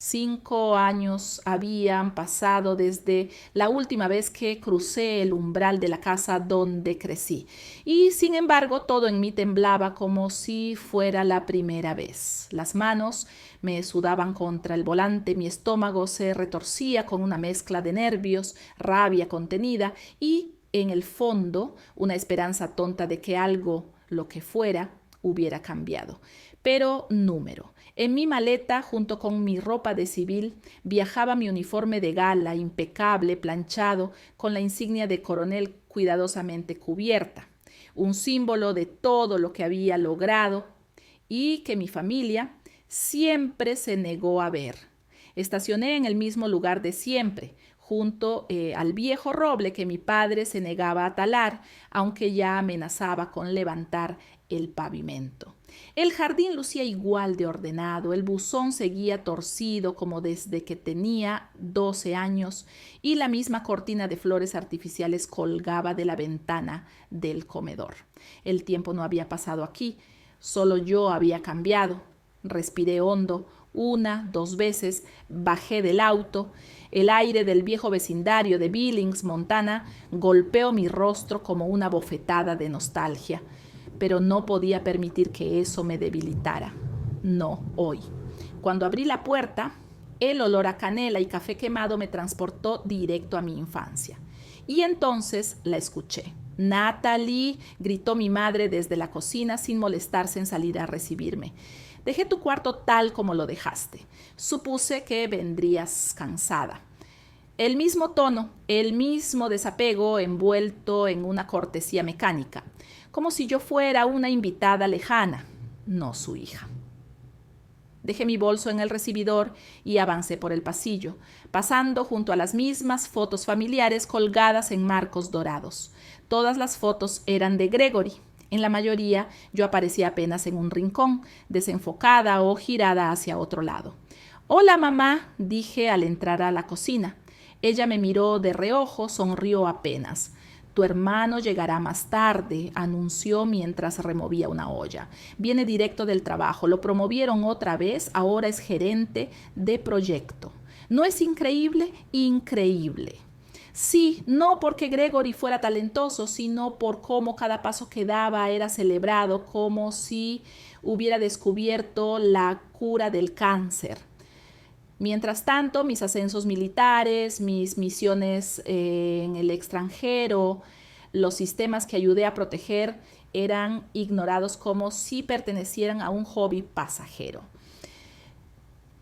5 años habían pasado desde la última vez que crucé el umbral de la casa donde crecí. Y sin embargo, todo en mí temblaba como si fuera la primera vez. Las manos me sudaban contra el volante, mi estómago se retorcía con una mezcla de nervios, rabia contenida y, en el fondo, una esperanza tonta de que algo, lo que fuera, hubiera cambiado. Pero número. En mi maleta, junto con mi ropa de civil, viajaba mi uniforme de gala, impecable, planchado, con la insignia de coronel cuidadosamente cubierta, un símbolo de todo lo que había logrado y que mi familia siempre se negó a ver. Estacioné en el mismo lugar de siempre, junto al viejo roble que mi padre se negaba a talar, aunque ya amenazaba con levantar el pavimento. El jardín lucía igual de ordenado, el buzón seguía torcido como desde que tenía 12 años y la misma cortina de flores artificiales colgaba de la ventana del comedor. El tiempo no había pasado aquí, solo yo había cambiado. Respiré hondo, 1, 2 veces, bajé del auto. El aire del viejo vecindario de Billings, Montana, golpeó mi rostro como una bofetada de nostalgia. Pero no podía permitir que eso me debilitara. No, hoy. Cuando abrí la puerta, el olor a canela y café quemado me transportó directo a mi infancia. Y entonces la escuché. «Natalie», gritó mi madre desde la cocina sin molestarse en salir a recibirme. «Dejé tu cuarto tal como lo dejaste. Supuse que vendrías cansada». El mismo tono, el mismo desapego envuelto en una cortesía mecánica, como si yo fuera una invitada lejana, no su hija. Dejé mi bolso en el recibidor y avancé por el pasillo, pasando junto a las mismas fotos familiares colgadas en marcos dorados. Todas las fotos eran de Gregory. En la mayoría yo aparecía apenas en un rincón, desenfocada o girada hacia otro lado. «Hola, mamá», dije al entrar a la cocina. Ella me miró de reojo, sonrió apenas. «Tu hermano llegará más tarde», anunció mientras removía una olla. «Viene directo del trabajo, lo promovieron otra vez, ahora es gerente de proyecto. ¿No es increíble? Increíble». Sí, no porque Gregory fuera talentoso, sino por cómo cada paso que daba era celebrado, como si hubiera descubierto la cura del cáncer. Mientras tanto, mis ascensos militares, mis misiones en el extranjero, los sistemas que ayudé a proteger eran ignorados como si pertenecieran a un hobby pasajero.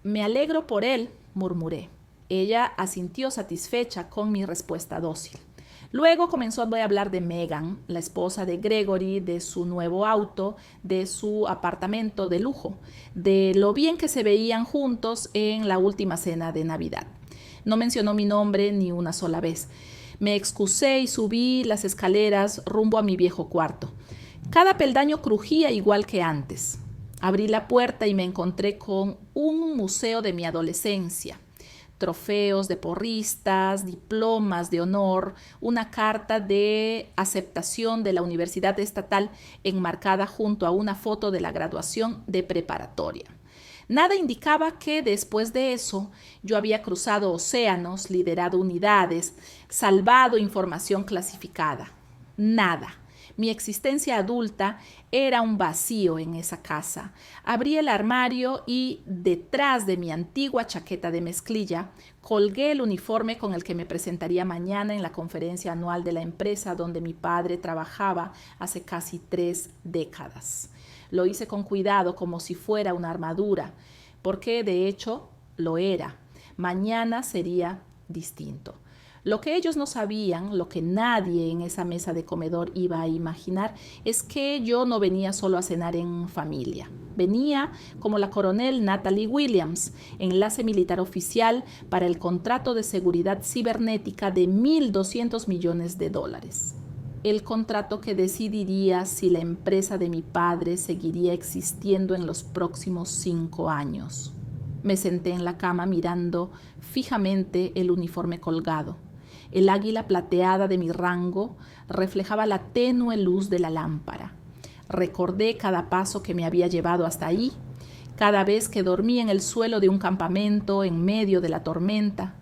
«Me alegro por él», murmuré. Ella asintió satisfecha con mi respuesta dócil. Luego comenzó a hablar de Megan, la esposa de Gregory, de su nuevo auto, de su apartamento de lujo, de lo bien que se veían juntos en la última cena de Navidad. No mencionó mi nombre ni una sola vez. Me excusé y subí las escaleras rumbo a mi viejo cuarto. Cada peldaño crujía igual que antes. Abrí la puerta y me encontré con un museo de mi adolescencia. Trofeos de porristas, diplomas de honor, una carta de aceptación de la Universidad Estatal enmarcada junto a una foto de la graduación de preparatoria. Nada indicaba que después de eso yo había cruzado océanos, liderado unidades, salvado información clasificada. Nada. Mi existencia adulta era un vacío en esa casa. Abrí el armario y, detrás de mi antigua chaqueta de mezclilla, colgué el uniforme con el que me presentaría mañana en la conferencia anual de la empresa donde mi padre trabajaba hace casi 3 décadas. Lo hice con cuidado, como si fuera una armadura, porque de hecho lo era. Mañana sería distinto. Lo que ellos no sabían, lo que nadie en esa mesa de comedor iba a imaginar, es que yo no venía solo a cenar en familia. Venía como la coronel Natalie Williams, enlace militar oficial para el contrato de seguridad cibernética de $1,200 millones. El contrato que decidiría si la empresa de mi padre seguiría existiendo en los próximos 5 años. Me senté en la cama mirando fijamente el uniforme colgado. El águila plateada de mi rango reflejaba la tenue luz de la lámpara. Recordé cada paso que me había llevado hasta ahí, cada vez que dormí en el suelo de un campamento en medio de la tormenta,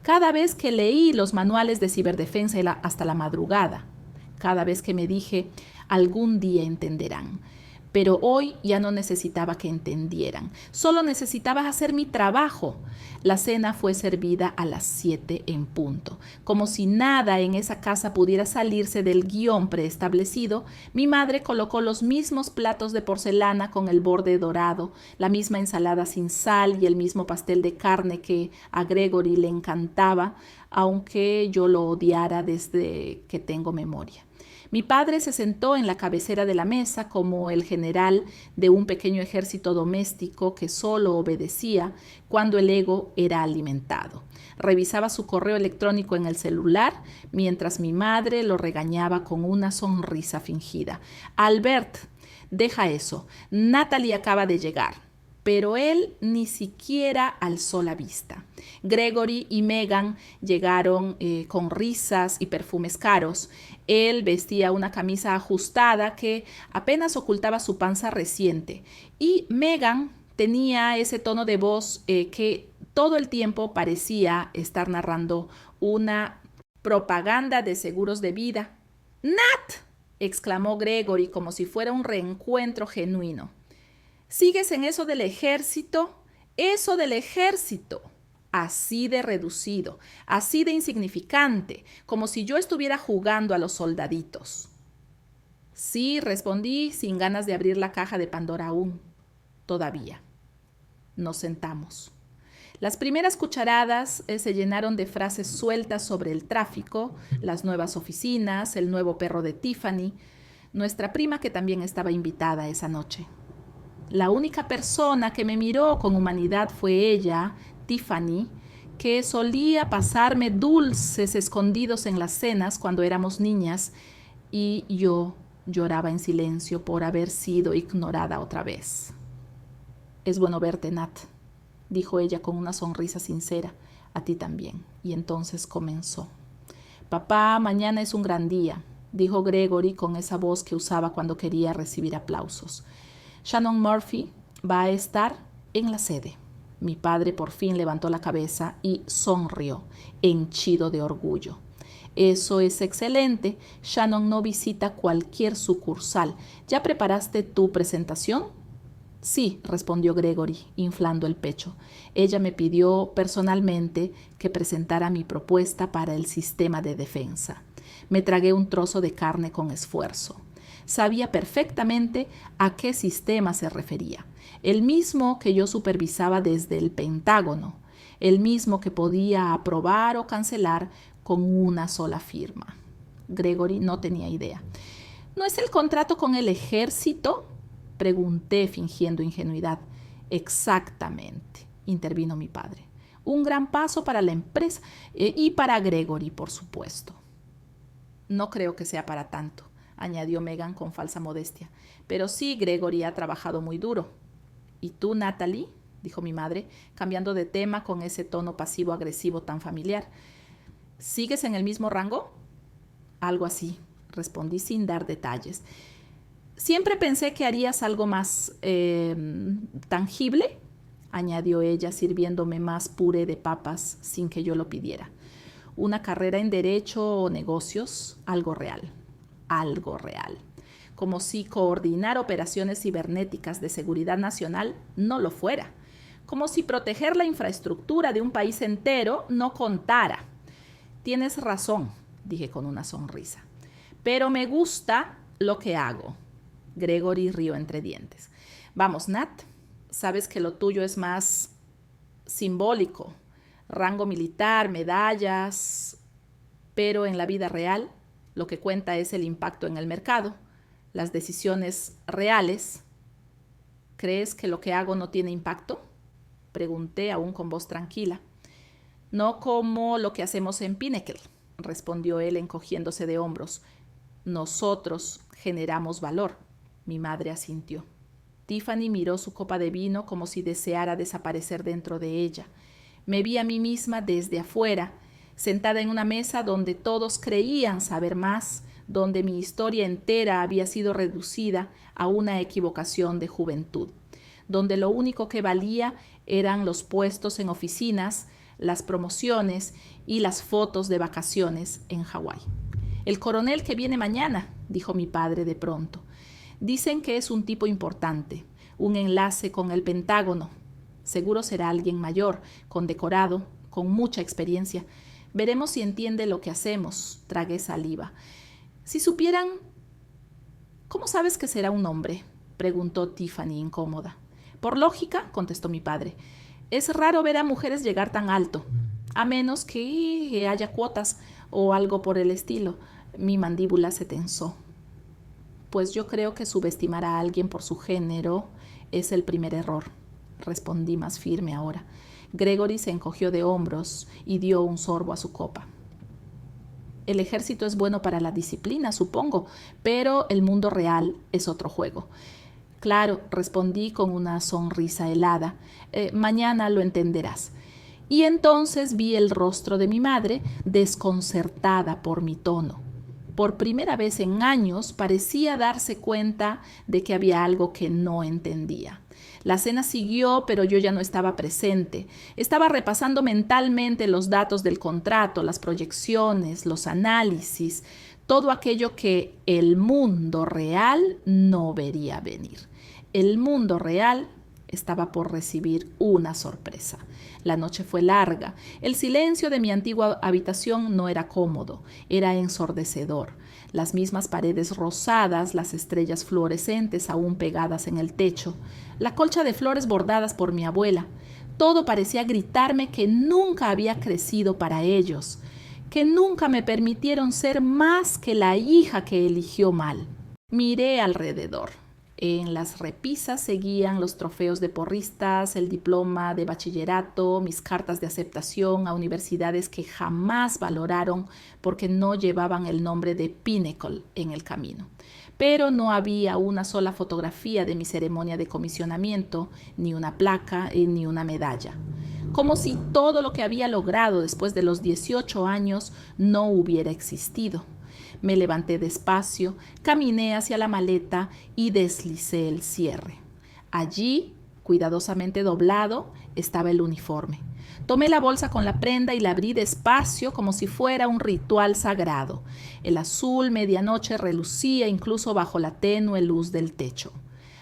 cada vez que leí los manuales de ciberdefensa hasta la madrugada, cada vez que me dije, algún día entenderán. Pero hoy ya no necesitaba que entendieran, solo necesitaba hacer mi trabajo. La cena fue servida a las 7 en punto. Como si nada en esa casa pudiera salirse del guión preestablecido, mi madre colocó los mismos platos de porcelana con el borde dorado, la misma ensalada sin sal y el mismo pastel de carne que a Gregory le encantaba, aunque yo lo odiara desde que tengo memoria. Mi padre se sentó en la cabecera de la mesa como el general de un pequeño ejército doméstico que solo obedecía cuando el ego era alimentado. Revisaba su correo electrónico en el celular mientras mi madre lo regañaba con una sonrisa fingida. Albert, deja eso. Natalie acaba de llegar. Pero él ni siquiera alzó la vista. Gregory y Megan llegaron con risas y perfumes caros. Él vestía una camisa ajustada que apenas ocultaba su panza reciente. Y Megan tenía ese tono de voz que todo el tiempo parecía estar narrando una propaganda de seguros de vida. ¡Nat!, exclamó Gregory como si fuera un reencuentro genuino. ¿Sigues en eso del ejército? Eso del ejército. Así de reducido, así de insignificante, como si yo estuviera jugando a los soldaditos. Sí, respondí sin ganas de abrir la caja de Pandora aún. Todavía. Nos sentamos. Las primeras cucharadas se llenaron de frases sueltas sobre el tráfico, las nuevas oficinas, el nuevo perro de Tiffany, nuestra prima que también estaba invitada esa noche. La única persona que me miró con humanidad fue ella, Tiffany, que solía pasarme dulces escondidos en las cenas cuando éramos niñas, y yo lloraba en silencio por haber sido ignorada otra vez. Es bueno verte, Nat, dijo ella con una sonrisa sincera. A ti también. Y entonces comenzó. Papá, mañana es un gran día, dijo Gregory con esa voz que usaba cuando quería recibir aplausos. Shannon Murphy va a estar en la sede. Mi padre por fin levantó la cabeza y sonrió, henchido de orgullo. Eso es excelente. Shannon no visita cualquier sucursal. ¿Ya preparaste tu presentación? Sí, respondió Gregory, inflando el pecho. Ella me pidió personalmente que presentara mi propuesta para el sistema de defensa. Me tragué un trozo de carne con esfuerzo. Sabía perfectamente a qué sistema se refería, el mismo que yo supervisaba desde el Pentágono, el mismo que podía aprobar o cancelar con una sola firma. Gregory no tenía idea. ¿No es el contrato con el ejército?, pregunté fingiendo ingenuidad. Exactamente, intervino mi padre. Un gran paso para la empresa y para Gregory, por supuesto. No creo que sea para tanto, añadió Megan con falsa modestia. Pero sí, Gregory ha trabajado muy duro. ¿Y tú, Natalie?, dijo mi madre, cambiando de tema con ese tono pasivo-agresivo tan familiar. ¿Sigues en el mismo rango? Algo así, respondí sin dar detalles. Siempre pensé que harías algo más tangible, añadió ella, sirviéndome más puré de papas sin que yo lo pidiera. Una carrera en derecho o negocios, algo real. Algo real. Como si coordinar operaciones cibernéticas de seguridad nacional no lo fuera. Como si proteger la infraestructura de un país entero no contara. Tienes razón, dije con una sonrisa. Pero me gusta lo que hago. Gregory rió entre dientes. Vamos, Nat, sabes que lo tuyo es más simbólico. Rango militar, medallas. Pero en la vida real, lo que cuenta es el impacto en el mercado, las decisiones reales. ¿Crees que lo que hago no tiene impacto?, pregunté aún con voz tranquila. No como lo que hacemos en Pinnacle, respondió él encogiéndose de hombros. Nosotros generamos valor. Mi madre asintió. Tiffany miró su copa de vino como si deseara desaparecer dentro de ella. Me vi a mí misma desde afuera, sentada en una mesa donde todos creían saber más, donde mi historia entera había sido reducida a una equivocación de juventud, donde lo único que valía eran los puestos en oficinas, las promociones y las fotos de vacaciones en Hawái. El coronel que viene mañana, dijo mi padre de pronto. Dicen que es un tipo importante, un enlace con el Pentágono. Seguro será alguien mayor, condecorado, con mucha experiencia. Veremos si entiende lo que hacemos. Tragué saliva. Si supieran... ¿Cómo sabes que será un hombre?, preguntó Tiffany incómoda. Por lógica, contestó mi padre. Es raro ver a mujeres llegar tan alto, a menos que haya cuotas o algo por el estilo. Mi mandíbula se tensó. Pues yo creo que subestimar a alguien por su género es el primer error, respondí más firme ahora. Gregory se encogió de hombros y dio un sorbo a su copa. El ejército es bueno para la disciplina, supongo, pero el mundo real es otro juego. Claro, respondí con una sonrisa helada. Mañana lo entenderás. Y entonces vi el rostro de mi madre, desconcertada por mi tono. Por primera vez en años parecía darse cuenta de que había algo que no entendía. La cena siguió, pero yo ya no estaba presente. Estaba repasando mentalmente los datos del contrato, las proyecciones, los análisis, todo aquello que el mundo real no vería venir. El mundo real estaba por recibir una sorpresa. La noche fue larga. El silencio de mi antigua habitación no era cómodo, era ensordecedor. Las mismas paredes rosadas, las estrellas fluorescentes aún pegadas en el techo, la colcha de flores bordadas por mi abuela. Todo parecía gritarme que nunca había crecido para ellos, que nunca me permitieron ser más que la hija que eligió mal. Miré alrededor. En las repisas seguían los trofeos de porristas, el diploma de bachillerato, mis cartas de aceptación a universidades que jamás valoraron porque no llevaban el nombre de Pinnacle en el camino. Pero no había una sola fotografía de mi ceremonia de comisionamiento, ni una placa, ni una medalla. Como si todo lo que había logrado después de los 18 años no hubiera existido. Me levanté despacio, caminé hacia la maleta y deslicé el cierre. Allí, cuidadosamente doblado, estaba el uniforme. Tomé la bolsa con la prenda y la abrí despacio como si fuera un ritual sagrado. El azul medianoche relucía incluso bajo la tenue luz del techo.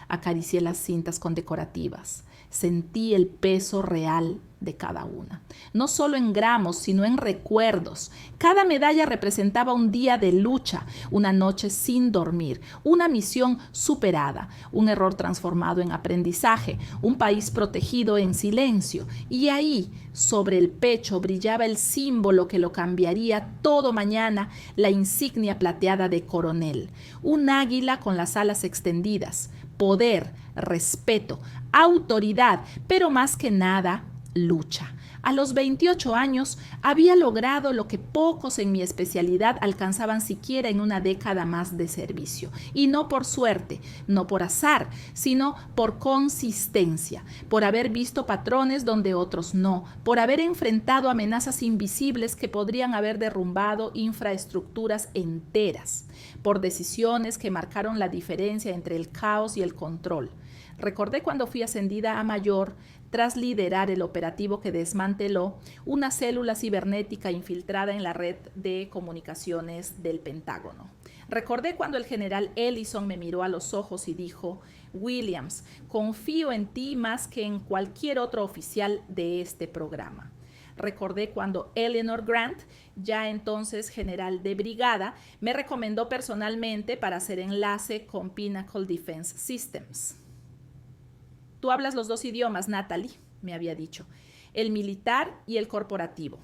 Acaricié las cintas condecorativas. Sentí el peso real de cada una. No solo en gramos, sino en recuerdos. Cada medalla representaba un día de lucha, una noche sin dormir, una misión superada, un error transformado en aprendizaje, un país protegido en silencio. Y ahí, sobre el pecho, brillaba el símbolo que lo cambiaría todo mañana, la insignia plateada de coronel. Un águila con las alas extendidas. Poder, respeto, autoridad, pero más que nada, lucha. A los 28 años había logrado lo que pocos en mi especialidad alcanzaban siquiera en una década más de servicio. Y no por suerte, no por azar, sino por consistencia, por haber visto patrones donde otros no, por haber enfrentado amenazas invisibles que podrían haber derrumbado infraestructuras enteras, por decisiones que marcaron la diferencia entre el caos y el control. Recordé cuando fui ascendida a mayor tras liderar el operativo que desmanteló una célula cibernética infiltrada en la red de comunicaciones del Pentágono. Recordé cuando el general Ellison me miró a los ojos y dijo: Williams, confío en ti más que en cualquier otro oficial de este programa. Recordé cuando Eleanor Grant, ya entonces general de brigada, me recomendó personalmente para hacer enlace con Pinnacle Defense Systems. Tú hablas los dos idiomas, Natalie, me había dicho, el militar y el corporativo.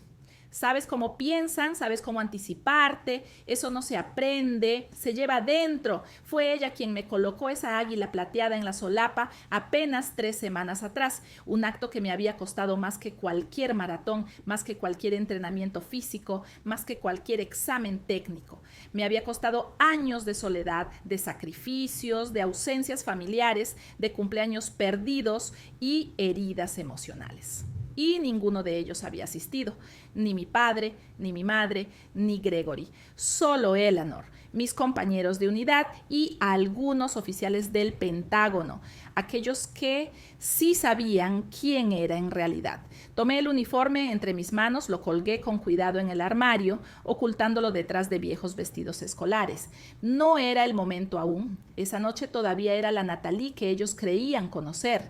Sabes cómo piensan, sabes cómo anticiparte, eso no se aprende, se lleva adentro. Fue ella quien me colocó esa águila plateada en la solapa apenas 3 semanas atrás, un acto que me había costado más que cualquier maratón, más que cualquier entrenamiento físico, más que cualquier examen técnico. Me había costado años de soledad, de sacrificios, de ausencias familiares, de cumpleaños perdidos y heridas emocionales. y ninguno de ellos había asistido, ni mi padre, ni mi madre, ni Gregory, solo Eleanor, mis compañeros de unidad y algunos oficiales del Pentágono, aquellos que sí sabían quién era en realidad. Tomé el uniforme entre mis manos, lo colgué con cuidado en el armario, ocultándolo detrás de viejos vestidos escolares. No era el momento aún. Esa noche todavía era la Natalie que ellos creían conocer.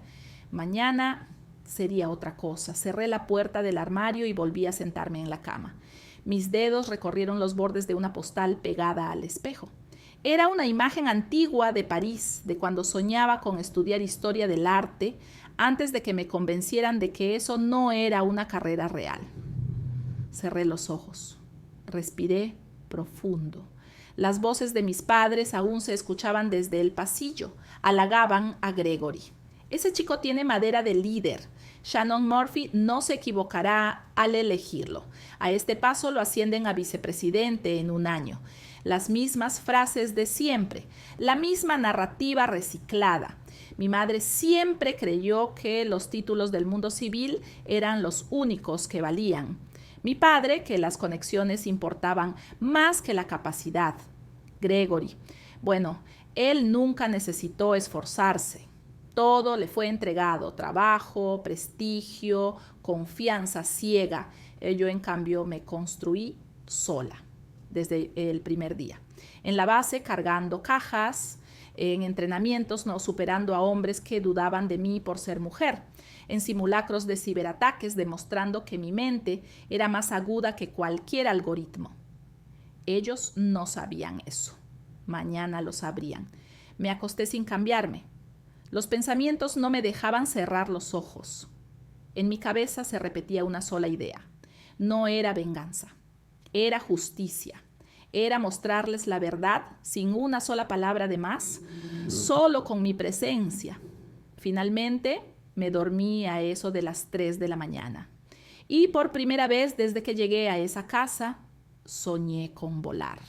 Mañana sería otra cosa. Cerré la puerta del armario y volví a sentarme en la cama. Mis dedos recorrieron los bordes de una postal pegada al espejo. Era una imagen antigua de París, de cuando soñaba con estudiar historia del arte, antes de que me convencieran de que eso no era una carrera real. Cerré los ojos. Respiré profundo. Las voces de mis padres aún se escuchaban desde el pasillo. Halagaban a Gregory. Ese chico tiene madera de líder. Shannon Murphy no se equivocará al elegirlo. A este paso lo ascienden a vicepresidente en un año. Las mismas frases de siempre, la misma narrativa reciclada. Mi madre siempre creyó que los títulos del mundo civil eran los únicos que valían. Mi padre, que las conexiones importaban más que la capacidad. Gregory, bueno, él nunca necesitó esforzarse. Todo le fue entregado, trabajo, prestigio, confianza ciega. Yo, en cambio, me construí sola desde el primer día. En la base, cargando cajas, en entrenamientos, no superando a hombres que dudaban de mí por ser mujer, en simulacros de ciberataques, demostrando que mi mente era más aguda que cualquier algoritmo. Ellos no sabían eso. Mañana lo sabrían. Me acosté sin cambiarme. Los pensamientos no me dejaban cerrar los ojos. En mi cabeza se repetía una sola idea. No era venganza, era justicia. Era mostrarles la verdad sin una sola palabra de más, solo con mi presencia. Finalmente me dormí a eso de las 3 de la mañana. Y por primera vez desde que llegué a esa casa, soñé con volar.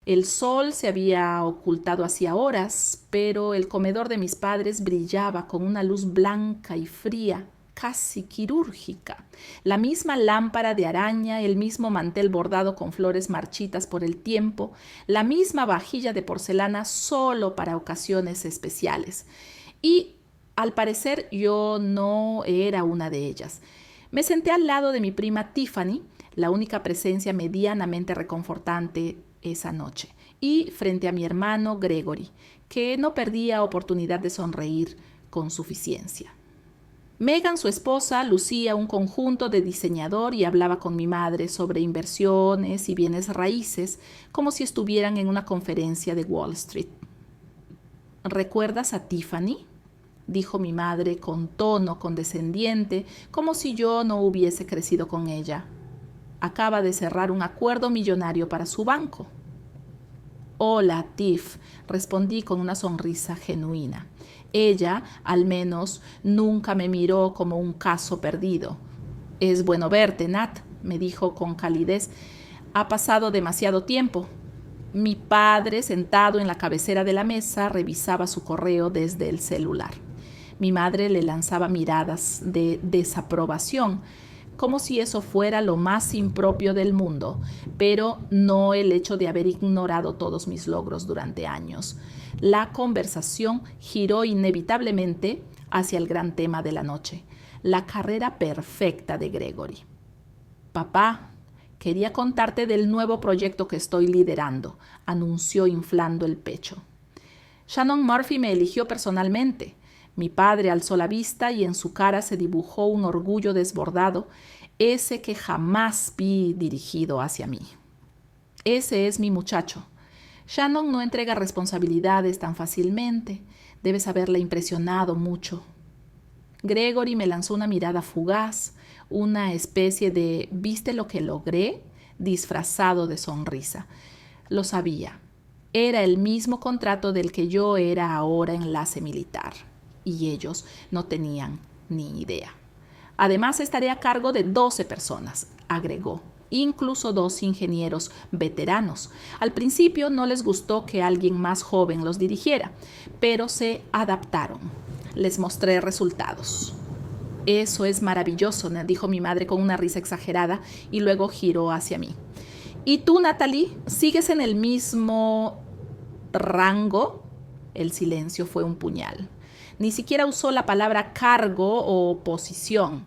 El sol se había ocultado hacía horas, pero el comedor de mis padres brillaba con una luz blanca y fría, casi quirúrgica. La misma lámpara de araña, el mismo mantel bordado con flores marchitas por el tiempo, la misma vajilla de porcelana solo para ocasiones especiales. Y al parecer yo no era una de ellas. Me senté al lado de mi prima Tiffany, la única presencia medianamente reconfortante esa noche, y frente a mi hermano Gregory, que no perdía oportunidad de sonreír con suficiencia. Megan, su esposa, lucía un conjunto de diseñador y hablaba con mi madre sobre inversiones y bienes raíces, como si estuvieran en una conferencia de Wall Street. ¿Recuerdas a Tiffany?, dijo mi madre con tono condescendiente, como si yo no hubiese crecido con ella. Acaba de cerrar un acuerdo millonario para su banco. Hola, Tiff, respondí con una sonrisa genuina. Ella, al menos, nunca me miró como un caso perdido. Es bueno verte, Nat, me dijo con calidez. Ha pasado demasiado tiempo. Mi padre, sentado en la cabecera de la mesa, revisaba su correo desde el celular. Mi madre le lanzaba miradas de desaprobación, como si eso fuera lo más impropio del mundo, pero no el hecho de haber ignorado todos mis logros durante años. La conversación giró inevitablemente hacia el gran tema de la noche, la carrera perfecta de Gregory. Papá, quería contarte del nuevo proyecto que estoy liderando, anunció inflando el pecho. Shannon Murphy me eligió personalmente. Mi padre alzó la vista y en su cara se dibujó un orgullo desbordado, ese que jamás vi dirigido hacia mí. Ese es mi muchacho. Shannon no entrega responsabilidades tan fácilmente. Debes haberle impresionado mucho. Gregory me lanzó una mirada fugaz, una especie de ¿viste lo que logré?, disfrazado de sonrisa. Lo sabía. Era el mismo contrato del que yo era ahora enlace militar. Y ellos no tenían ni idea. Además, estaré a cargo de 12 personas, agregó, incluso 2 ingenieros veteranos. Al principio no les gustó que alguien más joven los dirigiera, pero se adaptaron. Les mostré resultados. Eso es maravilloso, dijo mi madre con una risa exagerada y luego giró hacia mí. ¿Y tú, Natalie, sigues en el mismo rango? El silencio fue un puñal. Ni siquiera usó la palabra cargo o posición,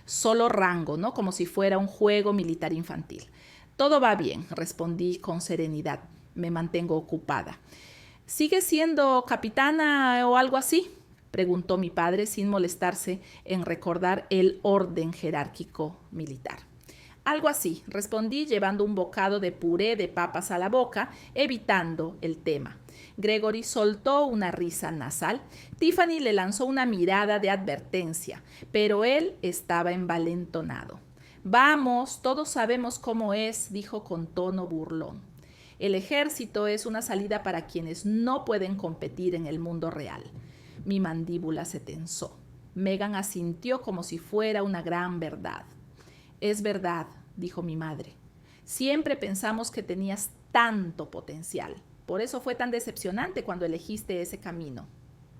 solo rango, ¿no? Como si fuera un juego militar infantil. Todo va bien, respondí con serenidad. Me mantengo ocupada. ¿Sigues siendo capitana o algo así?, preguntó mi padre sin molestarse en recordar el orden jerárquico militar. Algo así, respondí llevando un bocado de puré de papas a la boca, evitando el tema. Gregory soltó una risa nasal. Tiffany le lanzó una mirada de advertencia, pero él estaba envalentonado. Vamos, todos sabemos cómo es, dijo con tono burlón. El ejército es una salida para quienes no pueden competir en el mundo real. Mi mandíbula se tensó. Megan asintió como si fuera una gran verdad. Es verdad, dijo mi madre. Siempre pensamos que tenías tanto potencial. Por eso fue tan decepcionante cuando elegiste ese camino.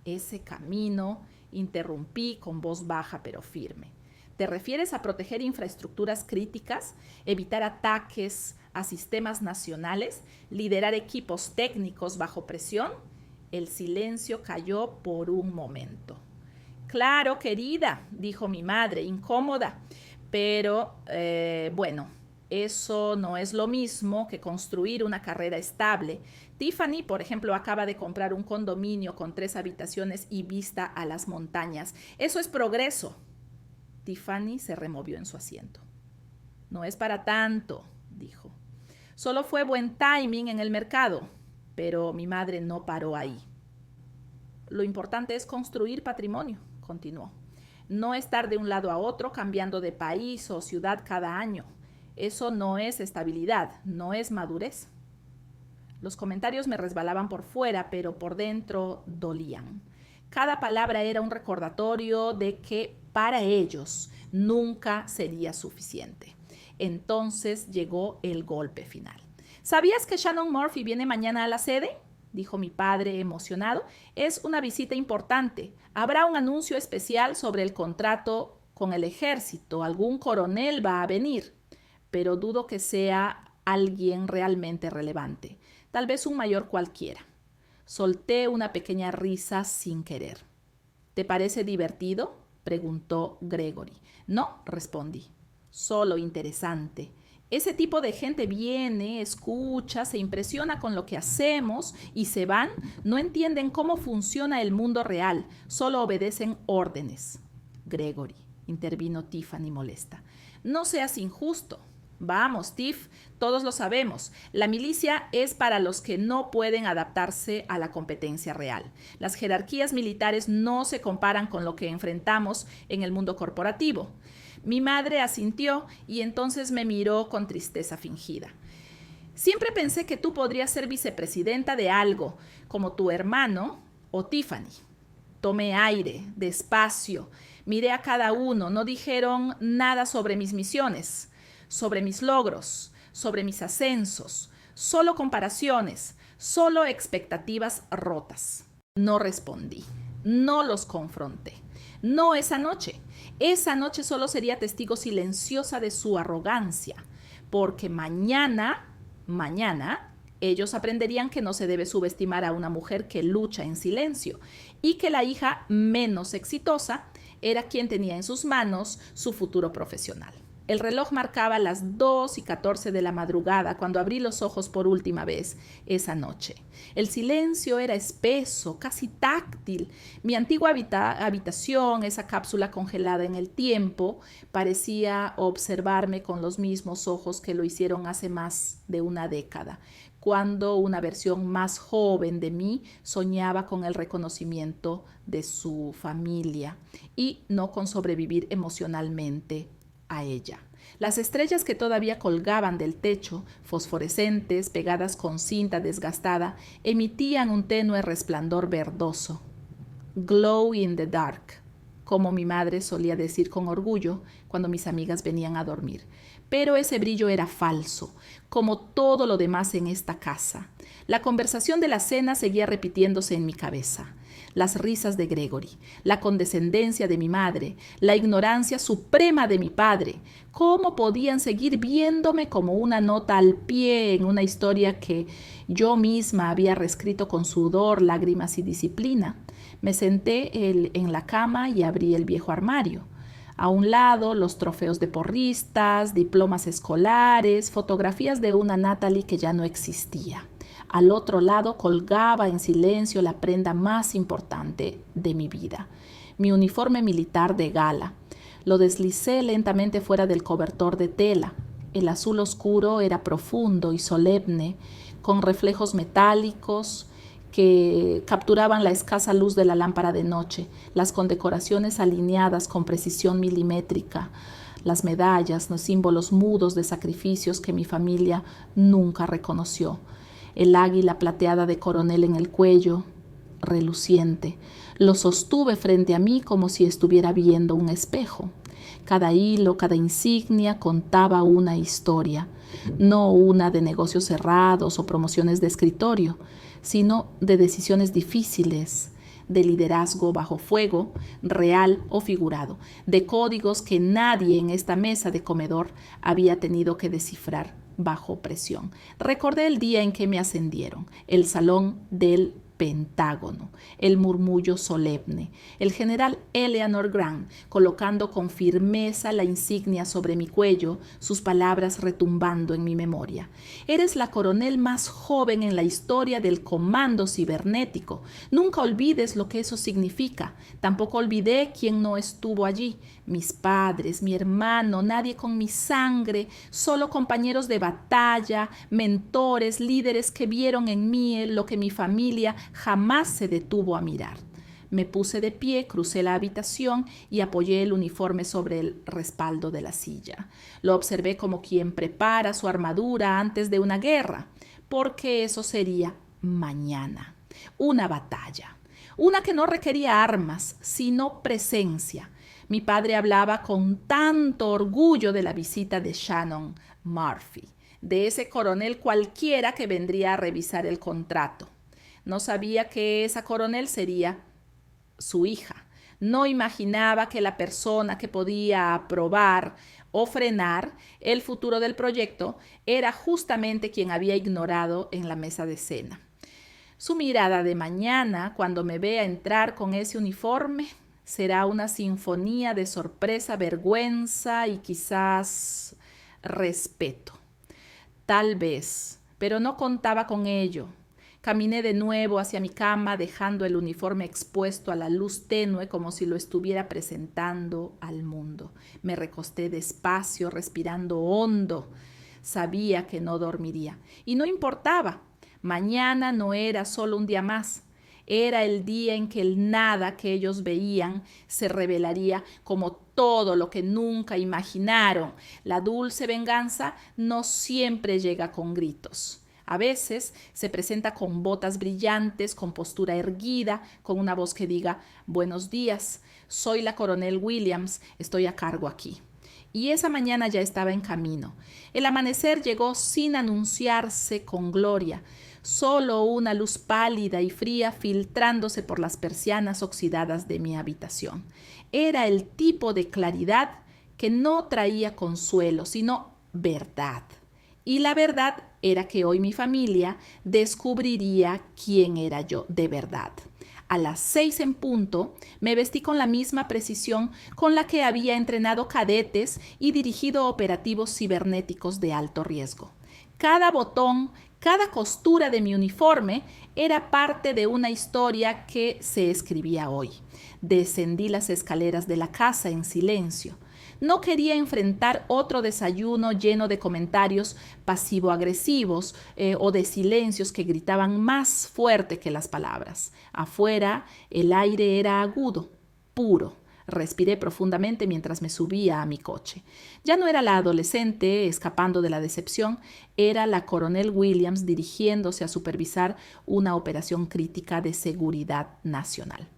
Ese camino, interrumpí con voz baja pero firme. ¿Te refieres a proteger infraestructuras críticas, evitar ataques a sistemas nacionales, liderar equipos técnicos bajo presión? El silencio cayó por un momento. Claro, querida, dijo mi madre, incómoda, pero bueno, eso no es lo mismo que construir una carrera estable. Tiffany, por ejemplo, acaba de comprar un condominio con 3 habitaciones y vista a las montañas. Eso es progreso. Tiffany se removió en su asiento. No es para tanto, dijo. Solo fue buen timing en el mercado, pero mi madre no paró ahí. Lo importante es construir patrimonio, continuó. No estar de un lado a otro cambiando de país o ciudad cada año. Eso no es estabilidad, no es madurez. Los comentarios me resbalaban por fuera, pero por dentro dolían. Cada palabra era un recordatorio de que para ellos nunca sería suficiente. Entonces llegó el golpe final. ¿Sabías que Shannon Murphy viene mañana a la sede?, dijo mi padre emocionado. Es una visita importante. Habrá un anuncio especial sobre el contrato con el ejército. Algún coronel va a venir, pero dudo que sea alguien realmente relevante. Tal vez un mayor cualquiera. Solté una pequeña risa sin querer. ¿Te parece divertido?, preguntó Gregory. No, respondí. Solo interesante. Ese tipo de gente viene, escucha, se impresiona con lo que hacemos y se van. No entienden cómo funciona el mundo real, solo obedecen órdenes. Gregory, intervino Tiffany molesta. No seas injusto. Vamos, Tiff, todos lo sabemos. La milicia es para los que no pueden adaptarse a la competencia real. Las jerarquías militares no se comparan con lo que enfrentamos en el mundo corporativo. Mi madre asintió y entonces me miró con tristeza fingida. Siempre pensé que tú podrías ser vicepresidenta de algo, como tu hermano o Tiffany. Tomé aire, despacio, miré a cada uno, no dijeron nada sobre mis misiones, sobre mis logros, sobre mis ascensos, solo comparaciones, solo expectativas rotas. No respondí, no los confronté. No esa noche. Esa noche solo sería testigo silenciosa de su arrogancia, porque mañana, ellos aprenderían que no se debe subestimar a una mujer que lucha en silencio y que la hija menos exitosa era quien tenía en sus manos su futuro profesional. El reloj marcaba las 2:14 de la madrugada cuando abrí los ojos por última vez esa noche. El silencio era espeso, casi táctil. Mi antigua habitación, esa cápsula congelada en el tiempo, parecía observarme con los mismos ojos que lo hicieron hace más de una década, cuando una versión más joven de mí soñaba con el reconocimiento de su familia y no con sobrevivir emocionalmente a ella. Las estrellas que todavía colgaban del techo, fosforescentes, pegadas con cinta desgastada, emitían un tenue resplandor verdoso. Glow in the dark, como mi madre solía decir con orgullo cuando mis amigas venían a dormir. Pero ese brillo era falso, como todo lo demás en esta casa. La conversación de la cena seguía repitiéndose en mi cabeza. Las risas de Gregory, la condescendencia de mi madre, la ignorancia suprema de mi padre. ¿Cómo podían seguir viéndome como una nota al pie en una historia que yo misma había reescrito con sudor, lágrimas y disciplina? Me senté en la cama y abrí el viejo armario. A un lado, los trofeos de porristas, diplomas escolares, fotografías de una Natalie que ya no existía. Al otro lado colgaba en silencio la prenda más importante de mi vida, mi uniforme militar de gala. Lo deslicé lentamente fuera del cobertor de tela. El azul oscuro era profundo y solemne, con reflejos metálicos que capturaban la escasa luz de la lámpara de noche, las condecoraciones alineadas con precisión milimétrica, las medallas, los símbolos mudos de sacrificios que mi familia nunca reconoció. El águila plateada de coronel en el cuello, reluciente. Lo sostuve frente a mí como si estuviera viendo un espejo. Cada hilo, cada insignia contaba una historia, no una de negocios cerrados o promociones de escritorio, sino de decisiones difíciles, de liderazgo bajo fuego, real o figurado, de códigos que nadie en esta mesa de comedor había tenido que descifrar bajo presión. Recordé el día en que me ascendieron, el salón del Pentágono, el murmullo solemne, el general Eleanor Grant colocando con firmeza la insignia sobre mi cuello, sus palabras retumbando en mi memoria. Eres la coronel más joven en la historia del comando cibernético. Nunca olvides lo que eso significa. Tampoco olvidé quién no estuvo allí. Mis padres, mi hermano, nadie con mi sangre, solo compañeros de batalla, mentores, líderes que vieron en mí lo que mi familia jamás se detuvo a mirar. Me puse de pie, crucé la habitación y apoyé el uniforme sobre el respaldo de la silla. Lo observé como quien prepara su armadura antes de una guerra, porque eso sería mañana. Una batalla, una que no requería armas, sino presencia. Mi padre hablaba con tanto orgullo de la visita de Shannon Murphy, de ese coronel cualquiera que vendría a revisar el contrato. No sabía que esa coronel sería su hija. No imaginaba que la persona que podía aprobar o frenar el futuro del proyecto era justamente quien había ignorado en la mesa de cena. Su mirada de mañana, cuando me vea entrar con ese uniforme, será una sinfonía de sorpresa, vergüenza y quizás respeto. Tal vez, pero no contaba con ello. Caminé de nuevo hacia mi cama, dejando el uniforme expuesto a la luz tenue como si lo estuviera presentando al mundo. Me recosté despacio, respirando hondo. Sabía que no dormiría. Y no importaba. Mañana no era solo un día más. Era el día en que el nada que ellos veían se revelaría como todo lo que nunca imaginaron. La dulce venganza no siempre llega con gritos. A veces se presenta con botas brillantes, con postura erguida, con una voz que diga: buenos días, soy la coronel Williams, estoy a cargo aquí. Y esa mañana ya estaba en camino. El amanecer llegó sin anunciarse con gloria, solo una luz pálida y fría filtrándose por las persianas oxidadas de mi habitación. Era el tipo de claridad que no traía consuelo, sino verdad. Y la verdad era que hoy mi familia descubriría quién era yo de verdad. A las 6 en punto, me vestí con la misma precisión con la que había entrenado cadetes y dirigido operativos cibernéticos de alto riesgo. Cada botón, cada costura de mi uniforme era parte de una historia que se escribía hoy. Descendí las escaleras de la casa en silencio. No quería enfrentar otro desayuno lleno de comentarios pasivo-agresivos o de silencios que gritaban más fuerte que las palabras. Afuera, el aire era agudo, puro. Respiré profundamente mientras me subía a mi coche. Ya no era la adolescente escapando de la decepción, era la coronel Williams dirigiéndose a supervisar una operación crítica de seguridad nacional.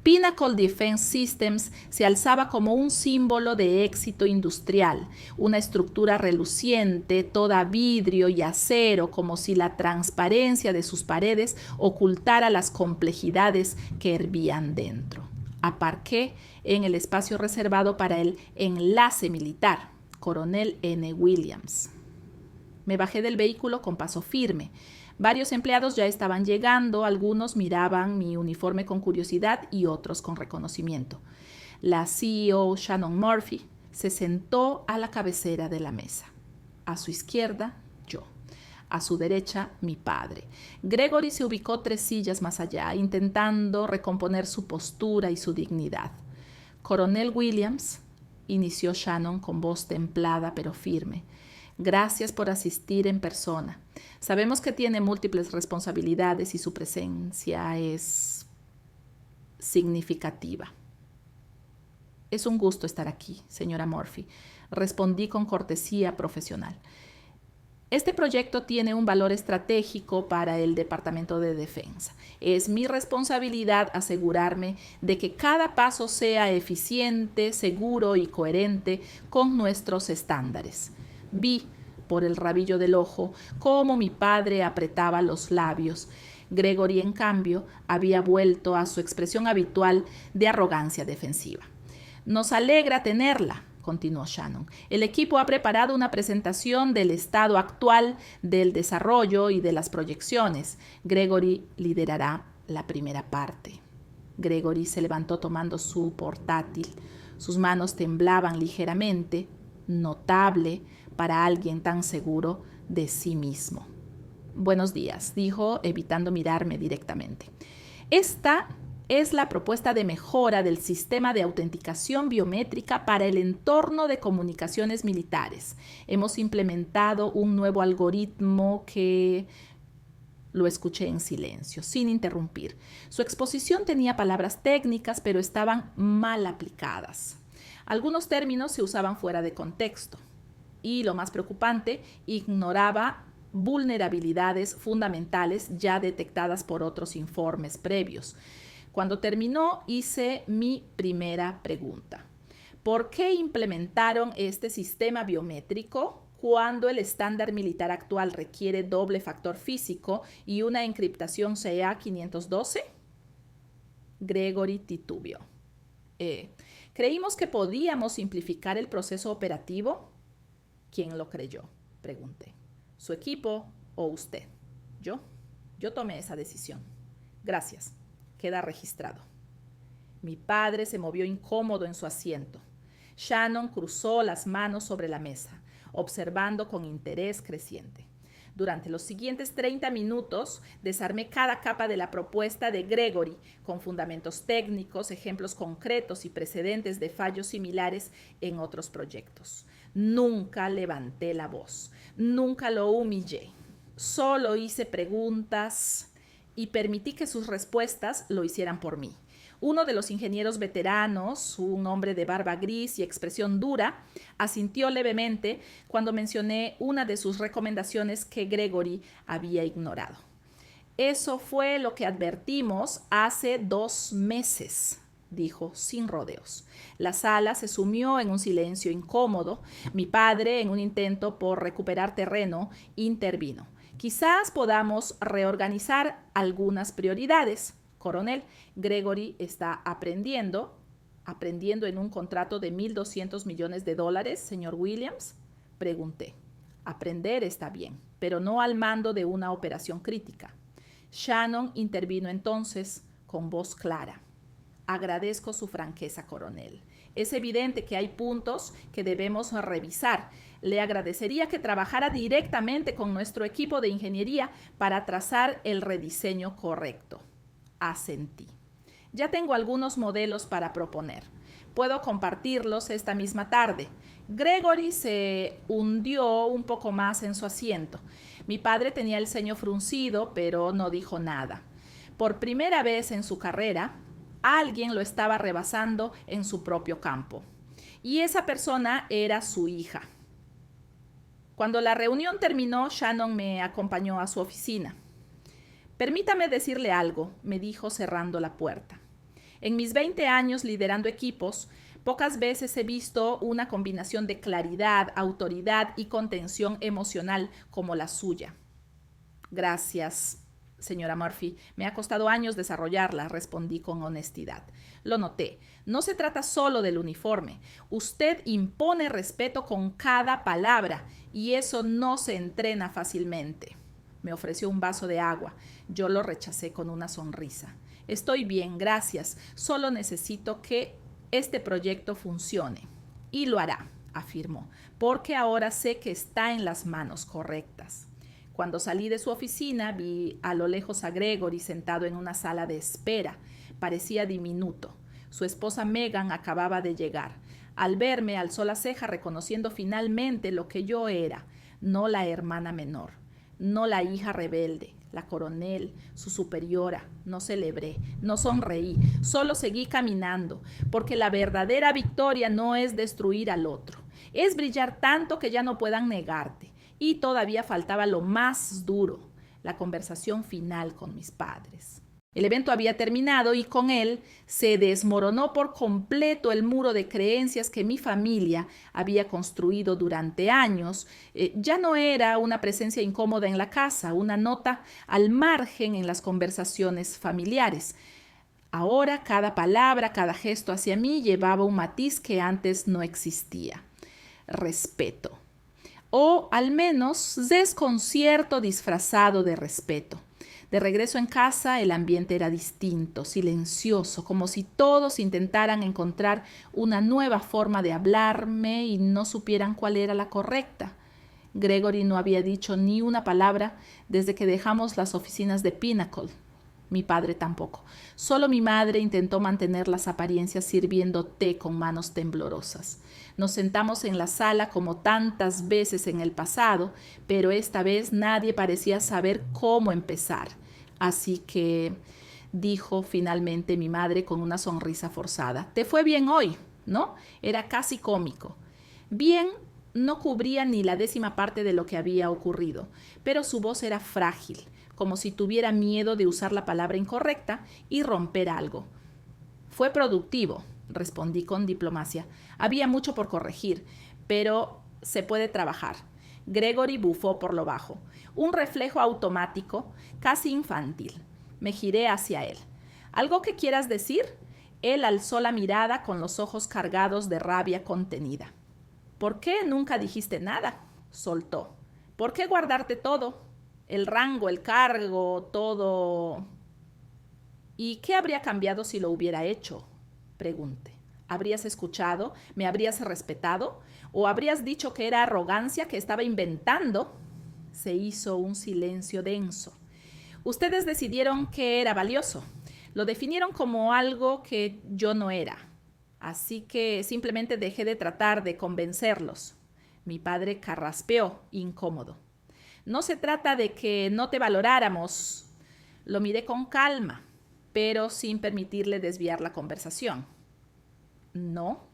Pinnacle Defense Systems se alzaba como un símbolo de éxito industrial, una estructura reluciente, toda vidrio y acero, como si la transparencia de sus paredes ocultara las complejidades que hervían dentro. Aparqué en el espacio reservado para el enlace militar, Coronel N. Williams. Me bajé del vehículo con paso firme. Varios empleados ya estaban llegando, algunos miraban mi uniforme con curiosidad y otros con reconocimiento. La CEO, Shannon Murphy, se sentó a la cabecera de la mesa. A su izquierda, yo. A su derecha, mi padre. Gregory se ubicó 3 sillas más allá, intentando recomponer su postura y su dignidad. Coronel Williams, inició Shannon con voz templada pero firme. Gracias por asistir en persona. Sabemos que tiene múltiples responsabilidades y su presencia es significativa. Es un gusto estar aquí, señora Murphy, respondí con cortesía profesional. Este proyecto tiene un valor estratégico para el Departamento de Defensa. Es mi responsabilidad asegurarme de que cada paso sea eficiente, seguro y coherente con nuestros estándares. Vi por el rabillo del ojo cómo mi padre apretaba los labios. Gregory, en cambio, había vuelto a su expresión habitual de arrogancia defensiva. Nos alegra tenerla, continuó Shannon. El equipo ha preparado una presentación del estado actual del desarrollo y de las proyecciones. Gregory liderará la primera parte. Gregory se levantó tomando su portátil. Sus manos temblaban ligeramente, notable para alguien tan seguro de sí mismo. Buenos días, dijo, evitando mirarme directamente. Esta es la propuesta de mejora del sistema de autenticación biométrica para el entorno de comunicaciones militares. Hemos implementado un nuevo algoritmo que... Lo escuché en silencio, sin interrumpir. Su exposición tenía palabras técnicas, pero estaban mal aplicadas. Algunos términos se usaban fuera de contexto. Y lo más preocupante, ignoraba vulnerabilidades fundamentales ya detectadas por otros informes previos. Cuando terminó, hice mi primera pregunta. ¿Por qué implementaron este sistema biométrico cuando el estándar militar actual requiere doble factor físico y una encriptación CA 512? Gregory titubeó. ¿Creímos que podíamos simplificar el proceso operativo? ¿Quién lo creyó?, pregunté. ¿Su equipo o usted? ¿Yo? Yo tomé esa decisión. Gracias. Queda registrado. Mi padre se movió incómodo en su asiento. Shannon cruzó las manos sobre la mesa, observando con interés creciente. Durante los siguientes 30 minutos, desarmé cada capa de la propuesta de Gregory, con fundamentos técnicos, ejemplos concretos y precedentes de fallos similares en otros proyectos. Nunca levanté la voz, nunca lo humillé. Solo hice preguntas y permití que sus respuestas lo hicieran por mí. Uno de los ingenieros veteranos, un hombre de barba gris y expresión dura, asintió levemente cuando mencioné una de sus recomendaciones que Gregory había ignorado. Eso fue lo que advertimos hace 2 meses, dijo sin rodeos. La sala se sumió en un silencio incómodo. Mi padre, en un intento por recuperar terreno, intervino. Quizás podamos reorganizar algunas prioridades. Coronel, Gregory está aprendiendo en un contrato de $1,200 millones, señor Williams. Pregunté. Aprender está bien, pero no al mando de una operación crítica. Shannon intervino entonces con voz clara. Agradezco su franqueza, coronel. Es evidente que hay puntos que debemos revisar. Le agradecería que trabajara directamente con nuestro equipo de ingeniería para trazar el rediseño correcto. Asentí. Ya tengo algunos modelos para proponer. Puedo compartirlos esta misma tarde. Gregory se hundió un poco más en su asiento. Mi padre tenía el ceño fruncido, pero no dijo nada. Por primera vez en su carrera, alguien lo estaba rebasando en su propio campo. Y esa persona era su hija. Cuando la reunión terminó, Shannon me acompañó a su oficina. Permítame decirle algo, me dijo cerrando la puerta. En mis 20 años liderando equipos, pocas veces he visto una combinación de claridad, autoridad y contención emocional como la suya. Gracias, señora Murphy. Me ha costado años desarrollarla, respondí con honestidad. Lo noté. No se trata solo del uniforme. Usted impone respeto con cada palabra y eso no se entrena fácilmente. Me ofreció un vaso de agua. Yo lo rechacé con una sonrisa. Estoy bien, gracias. Solo necesito que este proyecto funcione. Y lo hará, afirmó, porque ahora sé que está en las manos correctas. Cuando salí de su oficina, vi a lo lejos a Gregory sentado en una sala de espera. Parecía diminuto. Su esposa Megan acababa de llegar. Al verme, alzó la ceja reconociendo finalmente lo que yo era, no la hermana menor, no la hija rebelde, la coronel, su superiora. No celebré, no sonreí, solo seguí caminando, porque la verdadera victoria no es destruir al otro, es brillar tanto que ya no puedan negarte. Y todavía faltaba lo más duro, la conversación final con mis padres. El evento había terminado y con él se desmoronó por completo el muro de creencias que mi familia había construido durante años. Ya no era una presencia incómoda en la casa, una nota al margen en las conversaciones familiares. Ahora cada palabra, cada gesto hacia mí llevaba un matiz que antes no existía. Respeto. O al menos desconcierto disfrazado de respeto. De regreso en casa, el ambiente era distinto, silencioso, como si todos intentaran encontrar una nueva forma de hablarme y no supieran cuál era la correcta. Gregory no había dicho ni una palabra desde que dejamos las oficinas de Pinnacle. Mi padre tampoco. Solo mi madre intentó mantener las apariencias sirviendo té con manos temblorosas. Nos sentamos en la sala como tantas veces en el pasado, pero esta vez nadie parecía saber cómo empezar. Así que dijo finalmente mi madre con una sonrisa forzada: «Te fue bien hoy, ¿no?». Era casi cómico. Bien no cubría ni la 10ª parte de lo que había ocurrido, pero su voz era frágil, como si tuviera miedo de usar la palabra incorrecta y romper algo. «Fue productivo», respondí con diplomacia. «Había mucho por corregir, pero se puede trabajar». Gregory bufó por lo bajo. Un reflejo automático, casi infantil. Me giré hacia él. «¿Algo que quieras decir?». Él alzó la mirada con los ojos cargados de rabia contenida. «¿Por qué nunca dijiste nada?», soltó. «¿Por qué guardarte todo? El rango, el cargo, todo». «¿Y qué habría cambiado si lo hubiera hecho?», pregunté. «¿Habrías escuchado? ¿Me habrías respetado? ¿O habrías dicho que era arrogancia, que estaba inventando?». Se hizo un silencio denso. «Ustedes decidieron que era valioso. Lo definieron como algo que yo no era. Así que simplemente dejé de tratar de convencerlos». Mi padre carraspeó, incómodo. «No se trata de que no te valoráramos». Lo miré con calma, pero sin permitirle desviar la conversación. «No.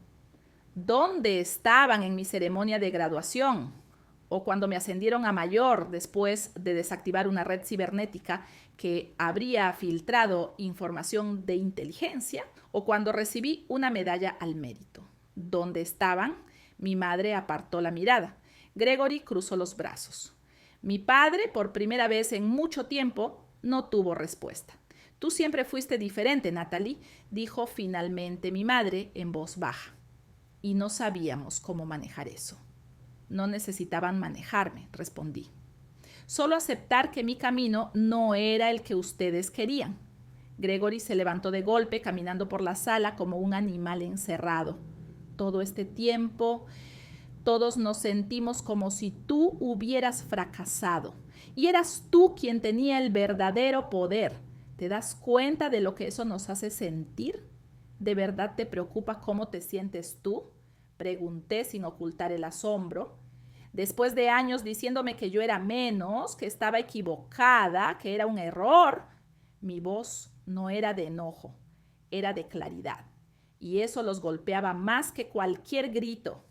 ¿Dónde estaban en mi ceremonia de graduación? ¿O cuando me ascendieron a mayor después de desactivar una red cibernética que habría filtrado información de inteligencia? ¿O cuando recibí una medalla al mérito? ¿Dónde estaban?». Mi madre apartó la mirada. Gregory cruzó los brazos. Mi padre, por primera vez en mucho tiempo, no tuvo respuesta. «Tú siempre fuiste diferente, Natalie», dijo finalmente mi madre en voz baja. Y no sabíamos cómo manejar eso. «No necesitaban manejarme», respondí. «Solo aceptar que mi camino no era el que ustedes querían». Gregory se levantó de golpe, caminando por la sala como un animal encerrado. «Todo este tiempo, todos nos sentimos como si tú hubieras fracasado. Y eras tú quien tenía el verdadero poder. ¿Te das cuenta de lo que eso nos hace sentir? ¿De verdad te preocupa cómo te sientes tú?», pregunté sin ocultar el asombro. Después de años diciéndome que yo era menos, que estaba equivocada, que era un error, mi voz no era de enojo, era de claridad. Y eso los golpeaba más que cualquier grito.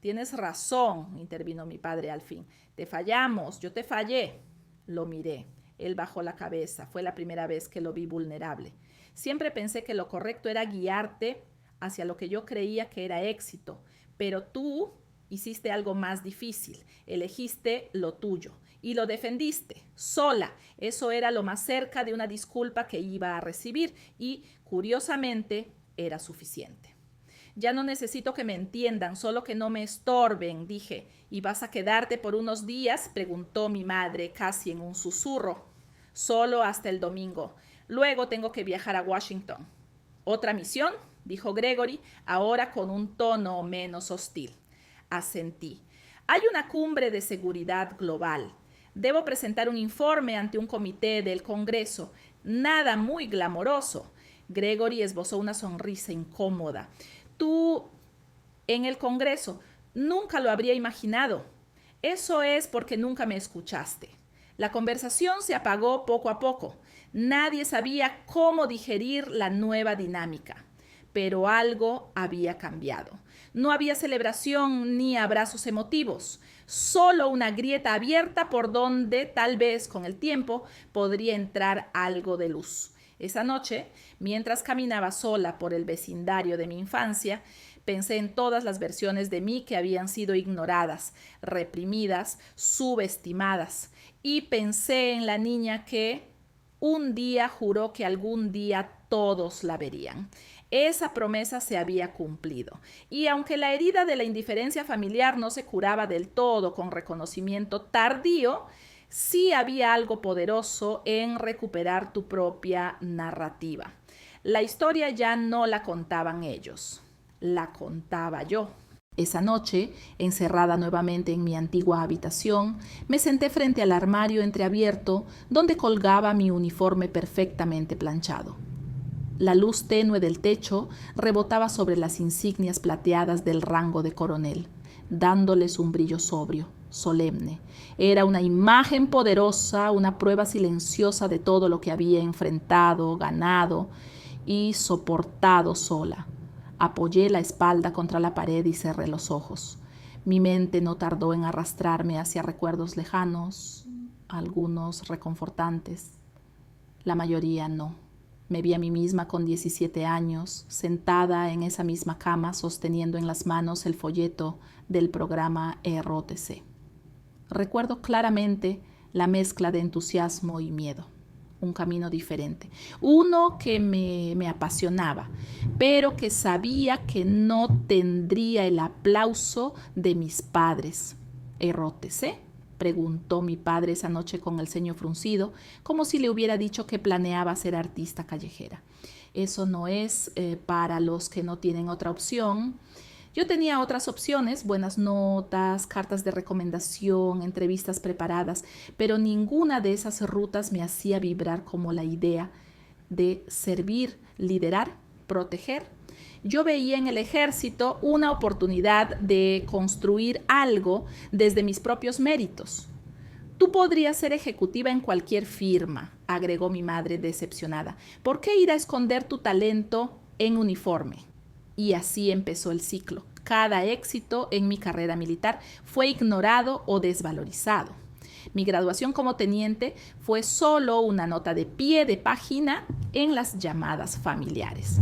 «Tienes razón», intervino mi padre al fin. «Te fallamos, yo te fallé». Lo miré. Él bajó la cabeza. Fue la primera vez que lo vi vulnerable. Siempre pensé que lo correcto era guiarte hacia lo que yo creía que era éxito, pero tú hiciste algo más difícil, elegiste lo tuyo y lo defendiste sola. Eso era lo más cerca de una disculpa que iba a recibir y, curiosamente, era suficiente. Ya no necesito que me entiendan, solo que no me estorben, dije. ¿Y vas a quedarte por unos días?, preguntó mi madre casi en un susurro. Solo hasta el domingo. Luego tengo que viajar a Washington. ¿Otra misión?, dijo Gregory, ahora con un tono menos hostil. Asentí. Hay una cumbre de seguridad global. Debo presentar un informe ante un comité del Congreso. Nada muy glamoroso. Gregory esbozó una sonrisa incómoda. Tú, en el Congreso, nunca lo habría imaginado. Eso es porque nunca me escuchaste. La conversación se apagó poco a poco. Nadie sabía cómo digerir la nueva dinámica, pero algo había cambiado. No había celebración ni abrazos emotivos, solo una grieta abierta por donde, tal vez con el tiempo, podría entrar algo de luz. Esa noche, mientras caminaba sola por el vecindario de mi infancia, pensé en todas las versiones de mí que habían sido ignoradas, reprimidas, subestimadas. Y pensé en la niña que un día juró que algún día todos la verían. Esa promesa se había cumplido. Y aunque la herida de la indiferencia familiar no se curaba del todo con reconocimiento tardío, sí había algo poderoso en recuperar tu propia narrativa. La historia ya no la contaban ellos, la contaba yo. Esa noche, encerrada nuevamente en mi antigua habitación, me senté frente al armario entreabierto donde colgaba mi uniforme perfectamente planchado. La luz tenue del techo rebotaba sobre las insignias plateadas del rango de coronel, dándoles un brillo sobrio, solemne. Era una imagen poderosa, una prueba silenciosa de todo lo que había enfrentado, ganado y soportado sola. Apoyé la espalda contra la pared y cerré los ojos. Mi mente no tardó en arrastrarme hacia recuerdos lejanos, algunos reconfortantes, la mayoría no. Me vi a mí misma con 17 años, sentada en esa misma cama, sosteniendo en las manos el folleto del programa ROTC. Recuerdo claramente la mezcla de entusiasmo y miedo. Un camino diferente. Uno que me apasionaba, pero que sabía que no tendría el aplauso de mis padres. ¿ROTC?, preguntó mi padre esa noche con el ceño fruncido, como si le hubiera dicho que planeaba ser artista callejera. Eso no es para los que no tienen otra opción. Yo tenía otras opciones, buenas notas, cartas de recomendación, entrevistas preparadas, pero ninguna de esas rutas me hacía vibrar como la idea de servir, liderar, proteger. Yo veía en el ejército una oportunidad de construir algo desde mis propios méritos. Tú podrías ser ejecutiva en cualquier firma, agregó mi madre decepcionada. ¿Por qué ir a esconder tu talento en uniforme? Y así empezó el ciclo. Cada éxito en mi carrera militar fue ignorado o desvalorizado. Mi graduación como teniente fue solo una nota de pie de página en las llamadas familiares.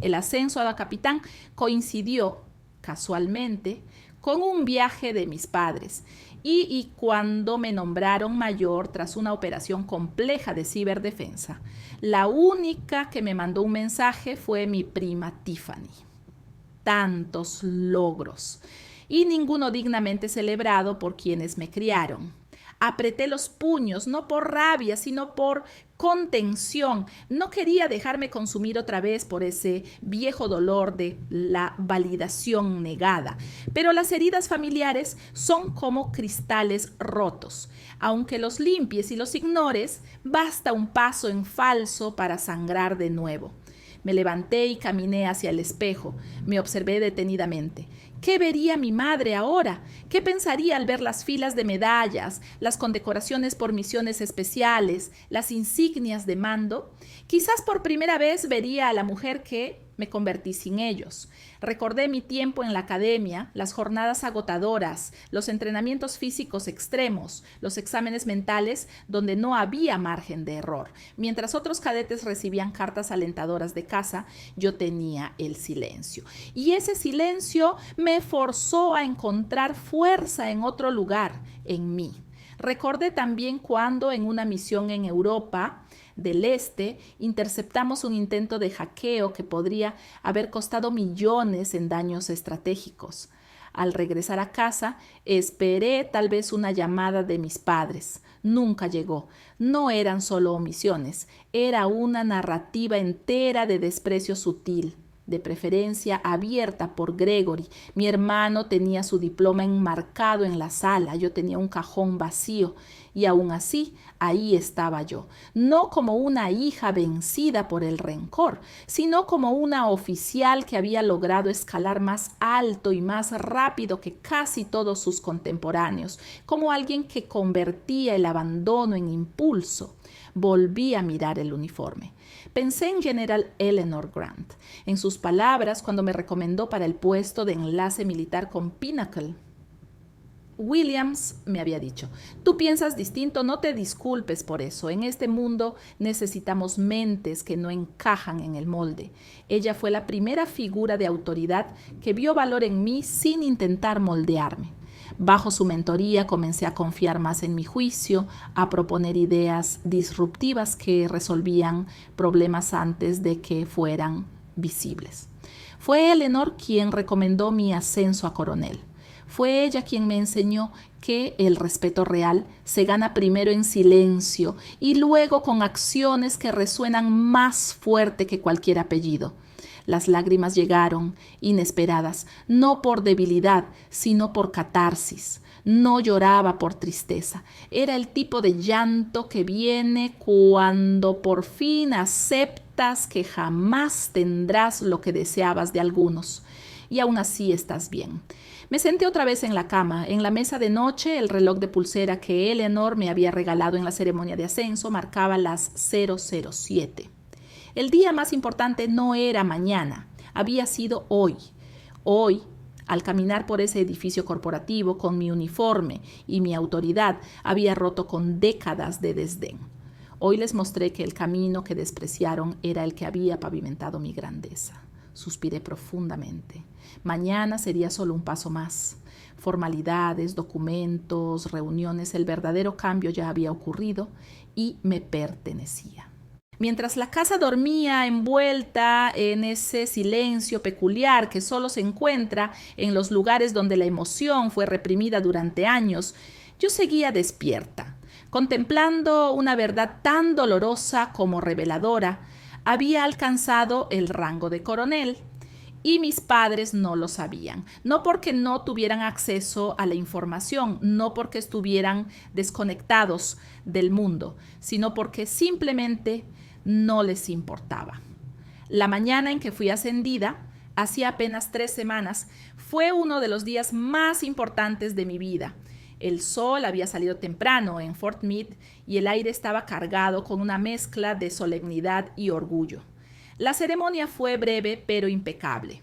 El ascenso a capitán coincidió casualmente con un viaje de mis padres y cuando me nombraron mayor tras una operación compleja de ciberdefensa, la única que me mandó un mensaje fue mi prima Tiffany. Tantos logros y ninguno dignamente celebrado por quienes me criaron. Apreté los puños, no por rabia, sino por contención. No quería dejarme consumir otra vez por ese viejo dolor de la validación negada. Pero las heridas familiares son como cristales rotos. Aunque los limpies y los ignores, basta un paso en falso para sangrar de nuevo. Me levanté y caminé hacia el espejo. Me observé detenidamente. ¿Qué vería mi madre ahora? ¿Qué pensaría al ver las filas de medallas, las condecoraciones por misiones especiales, las insignias de mando? Quizás por primera vez vería a la mujer que me convertí sin ellos. Recordé mi tiempo en la academia, las jornadas agotadoras, los entrenamientos físicos extremos, los exámenes mentales donde no había margen de error. Mientras otros cadetes recibían cartas alentadoras de casa, yo tenía el silencio. Y ese silencio me forzó a encontrar fuerza en otro lugar, en mí. Recordé también cuando en una misión en Europa del Este interceptamos un intento de hackeo que podría haber costado millones en daños estratégicos. Al regresar a casa, esperé tal vez una llamada de mis padres. Nunca llegó. No eran solo omisiones, era una narrativa entera de desprecio sutil, de preferencia abierta por Gregory. Mi hermano tenía su diploma enmarcado en la sala, yo tenía un cajón vacío y aún así ahí estaba yo, no como una hija vencida por el rencor, sino como una oficial que había logrado escalar más alto y más rápido que casi todos sus contemporáneos, como alguien que convertía el abandono en impulso. Volví a mirar el uniforme. Pensé en General Eleanor Grant, en sus palabras cuando me recomendó para el puesto de enlace militar con Pinnacle. Williams me había dicho, tú piensas distinto, no te disculpes por eso. En este mundo necesitamos mentes que no encajan en el molde. Ella fue la primera figura de autoridad que vio valor en mí sin intentar moldearme. Bajo su mentoría comencé a confiar más en mi juicio, a proponer ideas disruptivas que resolvían problemas antes de que fueran visibles. Fue Eleanor quien recomendó mi ascenso a coronel. Fue ella quien me enseñó que el respeto real se gana primero en silencio y luego con acciones que resuenan más fuerte que cualquier apellido. Las lágrimas llegaron, inesperadas, no por debilidad, sino por catarsis. No lloraba por tristeza. Era el tipo de llanto que viene cuando por fin aceptas que jamás tendrás lo que deseabas de algunos. Y aún así estás bien. Me senté otra vez en la cama. En la mesa de noche, el reloj de pulsera que Eleanor me había regalado en la ceremonia de ascenso marcaba las 007. El día más importante no era mañana, había sido hoy. Hoy, al caminar por ese edificio corporativo con mi uniforme y mi autoridad, había roto con décadas de desdén. Hoy les mostré que el camino que despreciaron era el que había pavimentado mi grandeza. Suspiré profundamente. Mañana sería solo un paso más. Formalidades, documentos, reuniones, el verdadero cambio ya había ocurrido y me pertenecía. Mientras la casa dormía envuelta en ese silencio peculiar que solo se encuentra en los lugares donde la emoción fue reprimida durante años, yo seguía despierta, contemplando una verdad tan dolorosa como reveladora. Había alcanzado el rango de coronel y mis padres no lo sabían, no porque no tuvieran acceso a la información, no porque estuvieran desconectados del mundo, sino porque simplemente no les importaba. La mañana en que fui ascendida, hacía apenas 3 semanas, fue uno de los días más importantes de mi vida. El sol había salido temprano en Fort Meade y el aire estaba cargado con una mezcla de solemnidad y orgullo. La ceremonia fue breve pero impecable.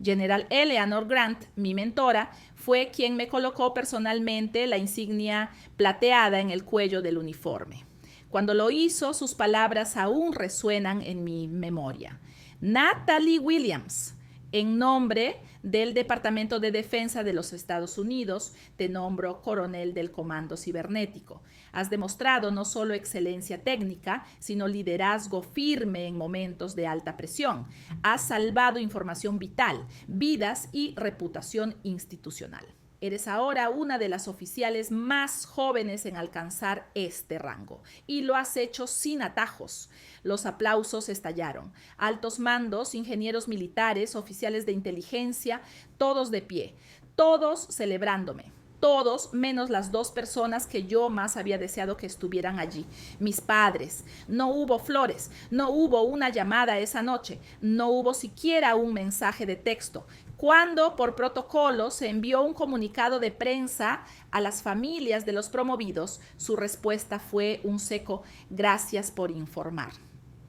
General Eleanor Grant, mi mentora, fue quien me colocó personalmente la insignia plateada en el cuello del uniforme. Cuando lo hizo, sus palabras aún resuenan en mi memoria. Natalie Williams, en nombre del Departamento de Defensa de los Estados Unidos, te nombro coronel del Comando Cibernético. Has demostrado no solo excelencia técnica, sino liderazgo firme en momentos de alta presión. Has salvado información vital, vidas y reputación institucional. Eres ahora una de las oficiales más jóvenes en alcanzar este rango y lo has hecho sin atajos. Los aplausos estallaron. Altos mandos, ingenieros militares, oficiales de inteligencia, todos de pie, todos celebrándome. Todos menos las 2 personas que yo más había deseado que estuvieran allí, mis padres. No hubo flores, no hubo una llamada esa noche, no hubo siquiera un mensaje de texto. Cuando por protocolo se envió un comunicado de prensa a las familias de los promovidos, su respuesta fue un seco "gracias por informar".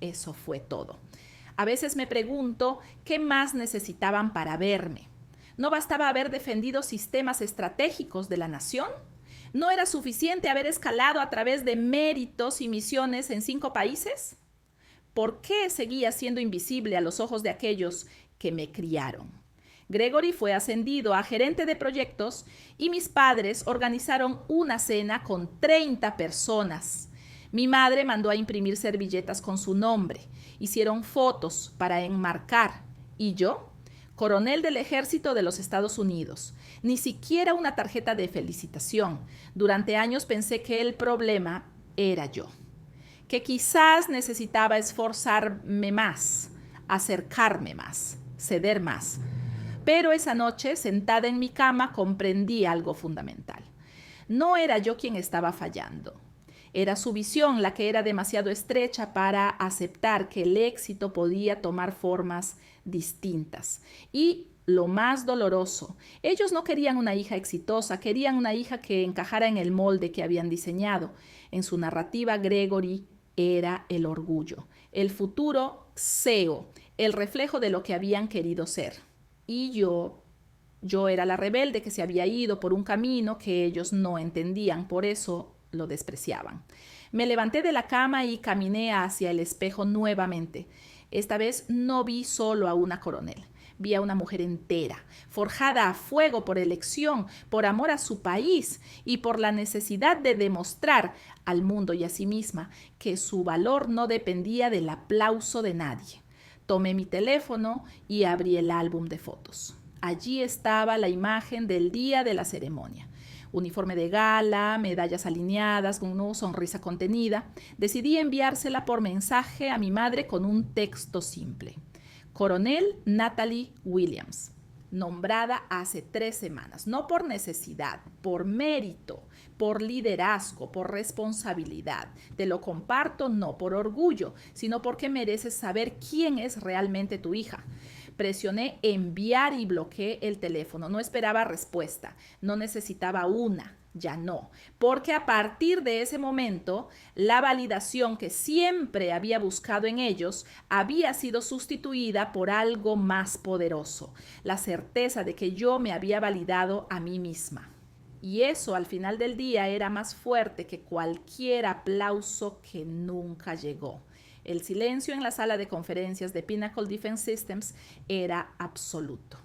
Eso fue todo. A veces me pregunto qué más necesitaban para verme. ¿No bastaba haber defendido sistemas estratégicos de la nación? ¿No era suficiente haber escalado a través de méritos y misiones en 5 países? ¿Por qué seguía siendo invisible a los ojos de aquellos que me criaron? Gregory fue ascendido a gerente de proyectos y mis padres organizaron una cena con 30 personas. Mi madre mandó a imprimir servilletas con su nombre. Hicieron fotos para enmarcar. ¿Y yo? Coronel del Ejército de los Estados Unidos. Ni siquiera una tarjeta de felicitación. Durante años pensé que el problema era yo. Que quizás necesitaba esforzarme más, acercarme más, ceder más. Pero esa noche, sentada en mi cama, comprendí algo fundamental. No era yo quien estaba fallando. Era su visión la que era demasiado estrecha para aceptar que el éxito podía tomar formas distintas. Y lo más doloroso, ellos no querían una hija exitosa, querían una hija que encajara en el molde que habían diseñado. En su narrativa, Gregory era el orgullo, el futuro CEO, el reflejo de lo que habían querido ser. Y yo era la rebelde que se había ido por un camino que ellos no entendían, por eso lo despreciaban. Me levanté de la cama y caminé hacia el espejo nuevamente. Esta vez no vi solo a una coronel. Vi a una mujer entera, forjada a fuego por elección, por amor a su país y por la necesidad de demostrar al mundo y a sí misma que su valor no dependía del aplauso de nadie. Tomé mi teléfono y abrí el álbum de fotos. Allí estaba la imagen del día de la ceremonia. Uniforme de gala, medallas alineadas, con una sonrisa contenida. Decidí enviársela por mensaje a mi madre con un texto simple. Coronel Natalie Williams, nombrada hace 3 semanas, no por necesidad, por mérito, por liderazgo, por responsabilidad. Te lo comparto no por orgullo, sino porque mereces saber quién es realmente tu hija. Presioné enviar y bloqueé el teléfono. No esperaba respuesta. No necesitaba una. Ya no. Porque a partir de ese momento, la validación que siempre había buscado en ellos había sido sustituida por algo más poderoso. La certeza de que yo me había validado a mí misma. Y eso al final del día era más fuerte que cualquier aplauso que nunca llegó. El silencio en la sala de conferencias de Pinnacle Defense Systems era absoluto.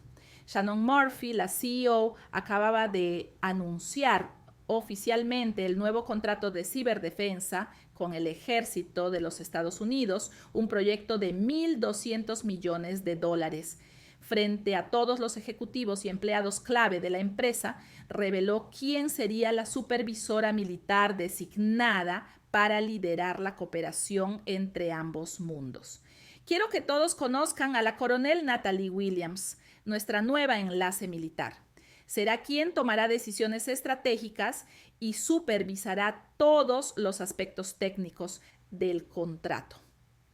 Shannon Murphy, la CEO, acababa de anunciar oficialmente el nuevo contrato de ciberdefensa con el Ejército de los Estados Unidos, un proyecto de $1,200 millones. Frente a todos los ejecutivos y empleados clave de la empresa, reveló quién sería la supervisora militar designada para liderar la cooperación entre ambos mundos. Quiero que todos conozcan a la coronel Natalie Williams, nuestra nueva enlace militar. Será quien tomará decisiones estratégicas y supervisará todos los aspectos técnicos del contrato.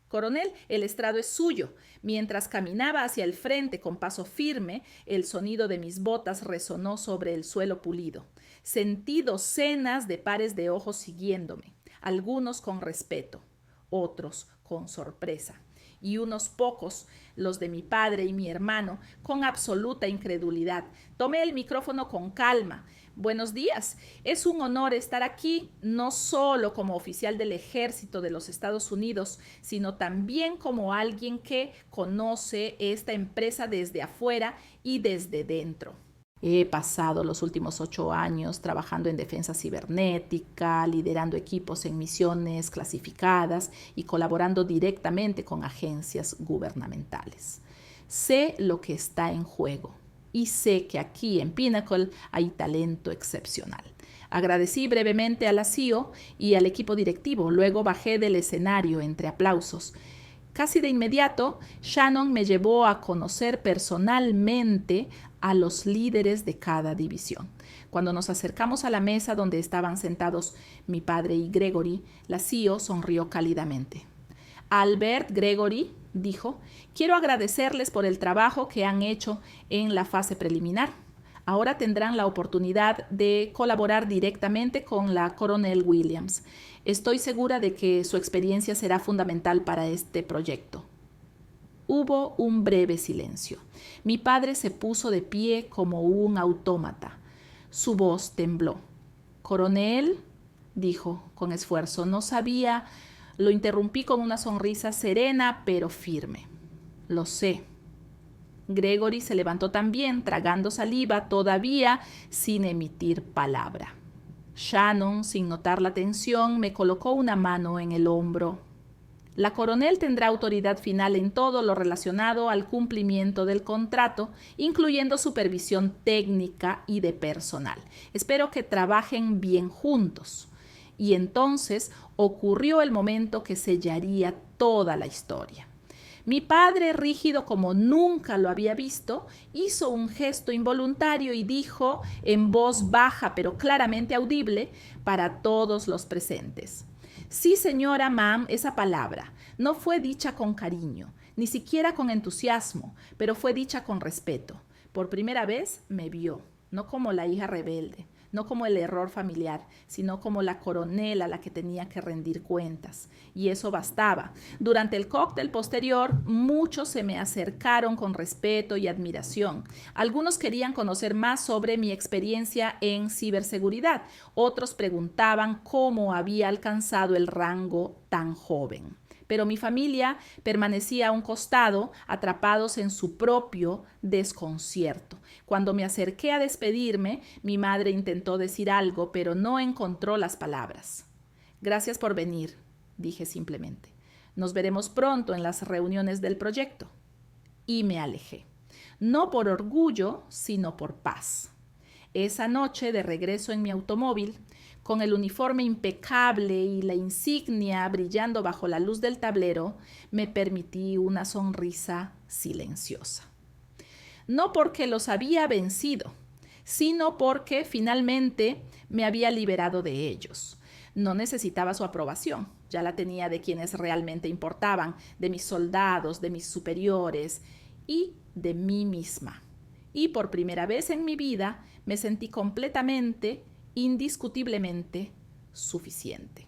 Coronel, el estrado es suyo. Mientras caminaba hacia el frente con paso firme, el sonido de mis botas resonó sobre el suelo pulido. Sentí docenas de pares de ojos siguiéndome, algunos con respeto, otros con sorpresa, y unos pocos, los de mi padre y mi hermano, con absoluta incredulidad. Tomé el micrófono con calma. Buenos días. Es un honor estar aquí, no solo como oficial del Ejército de los Estados Unidos, sino también como alguien que conoce esta empresa desde afuera y desde dentro. He pasado los últimos 8 años trabajando en defensa cibernética, liderando equipos en misiones clasificadas y colaborando directamente con agencias gubernamentales. Sé lo que está en juego y sé que aquí en Pinnacle hay talento excepcional. Agradecí brevemente a la CEO y al equipo directivo, luego bajé del escenario entre aplausos. Casi de inmediato, Shannon me llevó a conocer personalmente a los líderes de cada división. Cuando nos acercamos a la mesa donde estaban sentados mi padre y Gregory, la CEO sonrió cálidamente. Albert, Gregory, dijo, quiero agradecerles por el trabajo que han hecho en la fase preliminar. Ahora tendrán la oportunidad de colaborar directamente con la coronel Williams. Estoy segura de que su experiencia será fundamental para este proyecto. Hubo un breve silencio. Mi padre se puso de pie como un autómata. Su voz tembló. «Coronel», dijo con esfuerzo. No sabía. Lo interrumpí con una sonrisa serena pero firme. «Lo sé». Gregory se levantó también, tragando saliva, todavía sin emitir palabra. Shannon, sin notar la tensión, me colocó una mano en el hombro. «La coronel tendrá autoridad final en todo lo relacionado al cumplimiento del contrato, incluyendo supervisión técnica y de personal. Espero que trabajen bien juntos». Y entonces ocurrió el momento que sellaría toda la historia. Mi padre, rígido como nunca lo había visto, hizo un gesto involuntario y dijo en voz baja pero claramente audible para todos los presentes: «Sí, señora, ma'am, esa palabra no fue dicha con cariño, ni siquiera con entusiasmo, pero fue dicha con respeto. Por primera vez me vio, no como la hija rebelde, no como el error familiar, sino como la coronel a la que tenía que rendir cuentas. Y eso bastaba. Durante el cóctel posterior, muchos se me acercaron con respeto y admiración. Algunos querían conocer más sobre mi experiencia en ciberseguridad. Otros preguntaban cómo había alcanzado el rango tan joven. Pero mi familia permanecía a un costado, atrapados en su propio desconcierto. Cuando me acerqué a despedirme, mi madre intentó decir algo, pero no encontró las palabras. «Gracias por venir», dije simplemente. «Nos veremos pronto en las reuniones del proyecto». Y me alejé. No por orgullo, sino por paz. Esa noche, de regreso en mi automóvil, con el uniforme impecable y la insignia brillando bajo la luz del tablero, me permití una sonrisa silenciosa. No porque los había vencido, sino porque finalmente me había liberado de ellos. No necesitaba su aprobación, ya la tenía de quienes realmente importaban, de mis soldados, de mis superiores y de mí misma. Y por primera vez en mi vida me sentí completamente, indiscutiblemente suficiente.